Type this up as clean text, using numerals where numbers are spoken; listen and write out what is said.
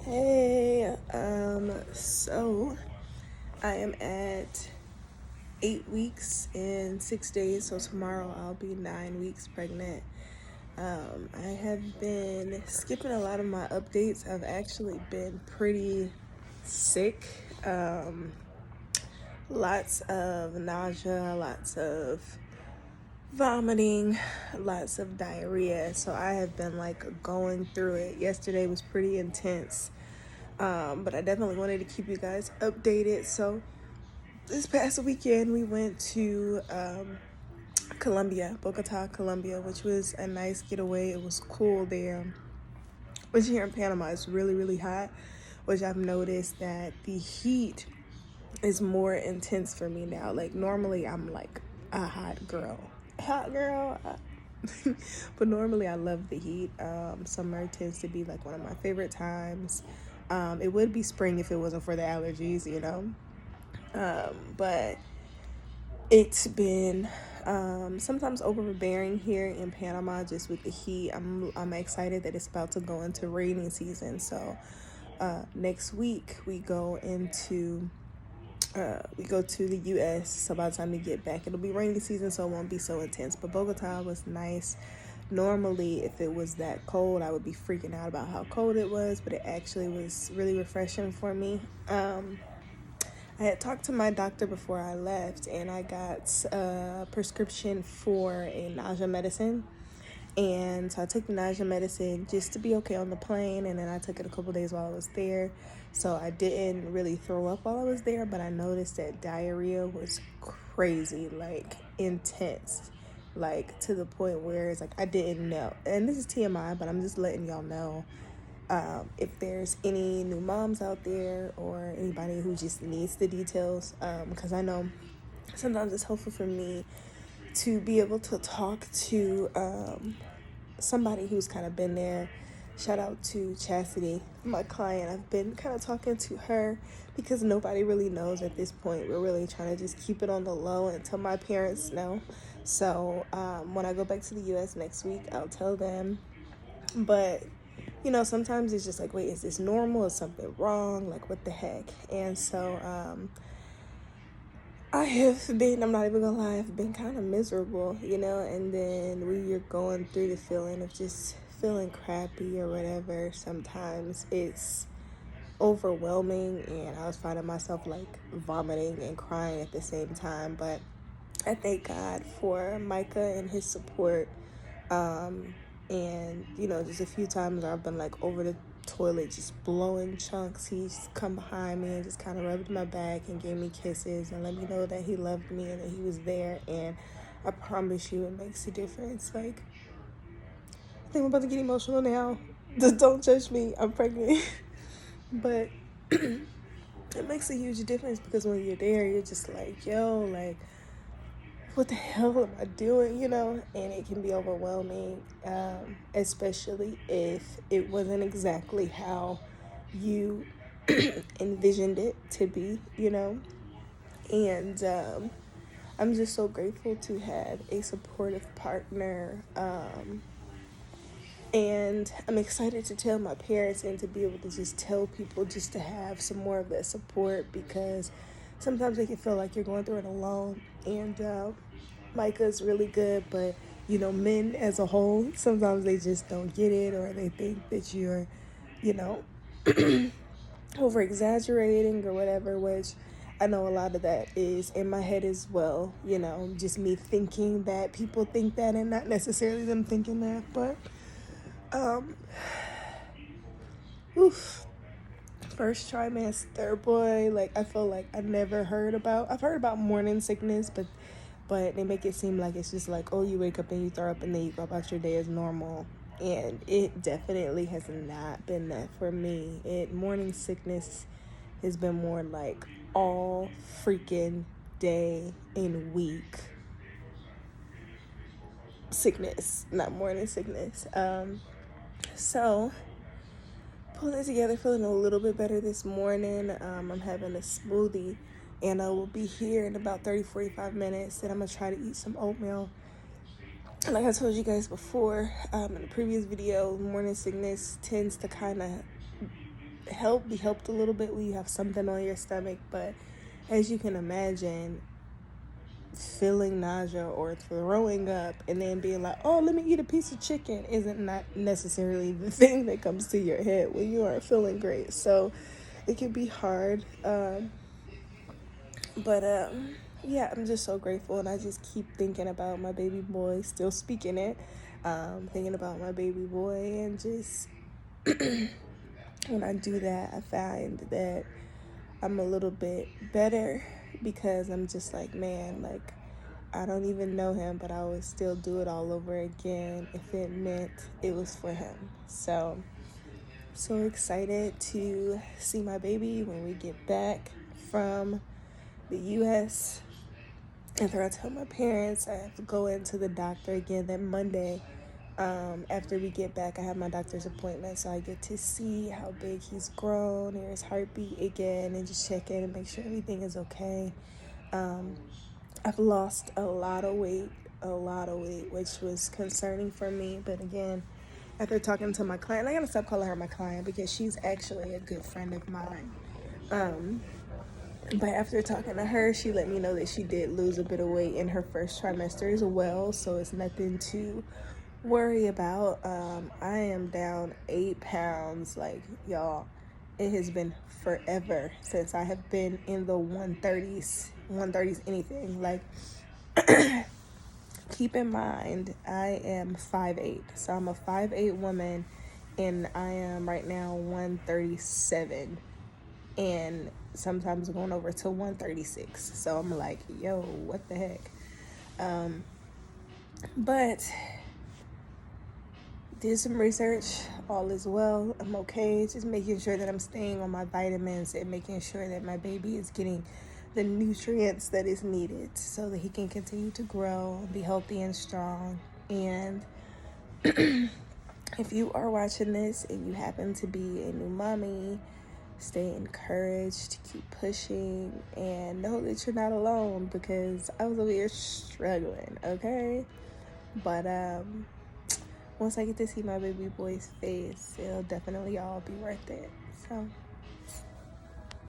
Hey, so I am at 8 weeks and 6 days, so tomorrow I'll be 9 weeks pregnant. I have been skipping a lot of my updates. I've actually been pretty sick. Lots of nausea, lots of vomiting, lots of diarrhea. So I have been like going through it. Yesterday was pretty intense. But I definitely wanted to keep you guys updated. So this past weekend we went to Colombia, Bogota, Colombia, which was a nice getaway. It was cool there. Which here in Panama is really, really hot, which I've noticed that the heat is more intense for me now. Like normally I'm like a hot girl. But normally I love the heat. Summer tends to be like one of my favorite times. It would be spring if it wasn't for the allergies, but it's been sometimes overbearing here in Panama just with the heat. I'm excited that it's about to go into rainy season. So next week we go to the US. So by the time we get back, it'll be rainy season, so it won't be so intense. But Bogota was nice. Normally, if it was that cold, I would be freaking out about how cold it was, but it actually was really refreshing for me. I had talked to my doctor before I left, and I got a prescription for a nausea medicine. And so I took the nausea medicine just to be okay on the plane, and then I took it a couple days while I was there. So I didn't really throw up while I was there, but I noticed that diarrhea was crazy, like intense, like to the point where it's like I didn't know. And this is TMI, but I'm just letting y'all know if there's any new moms out there or anybody who just needs the details, because I know sometimes it's helpful for me to be able to talk to somebody who's kind of been there. Shout out to Chastity, my client. I've been kind of talking to her because nobody really knows at this point. We're really trying to just keep it on the low until my parents know. So when I go back to the US next week, I'll tell them. But sometimes it's just like, wait, is this normal? Is something wrong? Like, what the heck? And so I'm not even gonna lie, I've been kind of miserable, and then when you're going through the feeling of just feeling crappy or whatever, sometimes it's overwhelming, and I was finding myself like vomiting and crying at the same time. But I thank God for Micah and his support. And just a few times I've been like over the toilet just blowing chunks, he's come behind me and just kind of rubbed my back and gave me kisses and let me know that he loved me and that he was there. And I promise you it makes a difference. Like, I think I'm about to get emotional now. Just don't judge me, I'm pregnant. But it makes a huge difference because when you're there, you're just like, yo, like, what the hell am I doing, And it can be overwhelming, especially if it wasn't exactly how you envisioned it to be, And I'm just so grateful to have a supportive partner. And I'm excited to tell my parents and to be able to just tell people, just to have some more of that support, because sometimes it can feel like you're going through it alone. And Micah's really good, but men as a whole, sometimes they just don't get it, or they think that you're, over exaggerating or whatever, which I know a lot of that is in my head as well, just me thinking that people think that and not necessarily them thinking that. But first trimester, boy, like I feel like I've heard about morning sickness, but they make it seem like it's just like, oh, you wake up and you throw up and then you go about your day as normal. And it definitely has not been that for me. Morning sickness has been more like all freaking day and week sickness, not morning sickness. So pulling it together, feeling a little bit better this morning. I'm having a smoothie, and I will be here in about 30-45 minutes. Then I'm gonna try to eat some oatmeal. Like I told you guys before, in the previous video, morning sickness tends to kind of be helped a little bit when you have something on your stomach. But as you can imagine, feeling nausea or throwing up and then being like, oh, let me eat a piece of chicken isn't not necessarily the thing that comes to your head when you aren't feeling great. So it can be hard. But yeah, I'm just so grateful, and I just keep thinking about my baby boy, still speaking it, thinking about my baby boy, and just when I do that, I find that I'm a little bit better because I'm just like, man, like, I don't even know him, but I would still do it all over again if it meant it was for him. So excited to see my baby when we get back from the US. After I tell my parents, I have to go into the doctor again that Monday. After we get back, I have my doctor's appointment, so I get to see how big he's grown, hear his heartbeat again, and just check in and make sure everything is okay. I've lost a lot of weight, which was concerning for me. But again, after talking to my client, I gotta stop calling her my client because she's actually a good friend of mine. But after talking to her, she let me know that she did lose a bit of weight in her first trimester as well, so it's nothing to worry about. I am down 8 pounds. Like, y'all, it has been forever since I have been in the 130s anything. Like, keep in mind, I am 5'8", so I'm a 5'8" woman, and I am right now 137, and sometimes going over to 136. So I'm like, yo, what the heck? But did some research, all is well, I'm okay, just making sure that I'm staying on my vitamins and making sure that my baby is getting the nutrients that is needed so that he can continue to grow, be healthy and strong. And if you are watching this and you happen to be a new mommy, stay encouraged, keep pushing, and know that you're not alone, because I was over here struggling, okay? But once I get to see my baby boy's face, it'll definitely all be worth it. So